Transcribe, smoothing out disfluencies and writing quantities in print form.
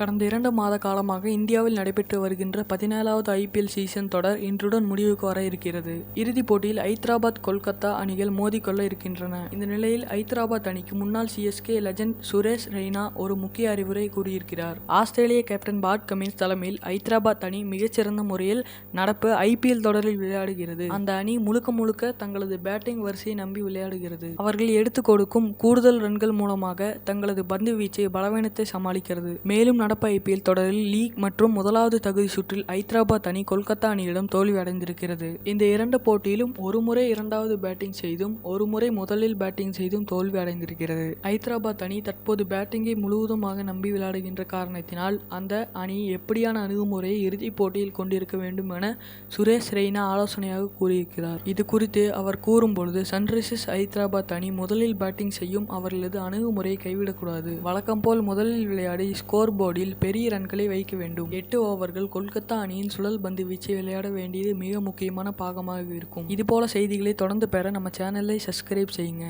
கடந்த 2 மாத காலமாக இந்தியாவில் நடைபெற்று வருகின்ற 17வது IPL சீசன் தொடர் இன்றுடன் முடிவுக்கு வர இருக்கிறது. இறுதிப் போட்டியில் ஐதராபாத், கொல்கத்தா அணிகள் மோதிக்கொள்ள இருக்கின்றன. இந்த நிலையில் ஐதராபாத் அணிக்கு முன்னாள் CSK லெஜண்ட் சுரேஷ் ரெய்னா ஒரு முக்கிய அறிவுரை கூறியிருக்கிறார். ஆஸ்திரேலிய கேப்டன் பாட் கமின்ஸ் தலைமையில் ஐதராபாத் அணி மிகச்சிறந்த முறையில் நடப்பு IPL தொடரில் விளையாடுகிறது. அந்த அணி முழுக்க முழுக்க தங்களது பேட்டிங் வரிசையை நம்பி விளையாடுகிறது. அவர்கள் எடுத்துக் கொடுக்கும் கூடுதல் ரன்கள் மூலமாக தங்களது பந்து வீச்சை பலவீனத்தை சமாளிக்கிறது. மேலும் நடப்பு IPL தொடரில் லீக் மற்றும் முதலாவது தகுதி சுற்றில் ஐதராபாத் அணி கொல்கத்தா அணியிடம் தோல்வி அடைந்திருக்கிறது. இந்த 2 போட்டியிலும் ஒரு முறை இரண்டாவது பேட்டிங் செய்தும் ஒரு முறை முதலில் பேட்டிங் செய்தும் தோல்வி அடைந்திருக்கிறது. ஐதராபாத் அணி தற்போது பேட்டிங்கை முழுவதுமாக நம்பி விளையாடுகின்ற காரணத்தினால் அந்த அணி எப்படியான அணுகுமுறையை இறுதிப் போட்டியில் கொண்டிருக்க வேண்டும் என சுரேஷ் ரெய்னா ஆலோசனையாக கூறியிருக்கிறார். இது குறித்து அவர் கூறும்பொழுது, சன்ரைசர்ஸ் ஐதராபாத் அணி முதலில் பேட்டிங் செய்யும் அவர்களது அணுகுமுறையை கைவிடக்கூடாது. வழக்கம் போல் முதலில் விளையாடி ஸ்கோர் போர்டில் பெரிய ரன்களை வைக்க வேண்டும். 8 ஓவர்கள் கொல்கத்தா அணியின் சுழல் பந்து வீச்சை விளையாட வேண்டியது மிக முக்கியமான பாகமாக இருக்கும். இதுபோல செய்திகளை தொடர்ந்து பெற நம்ம சேனலை சப்ஸ்கிரைப் செய்யுங்க.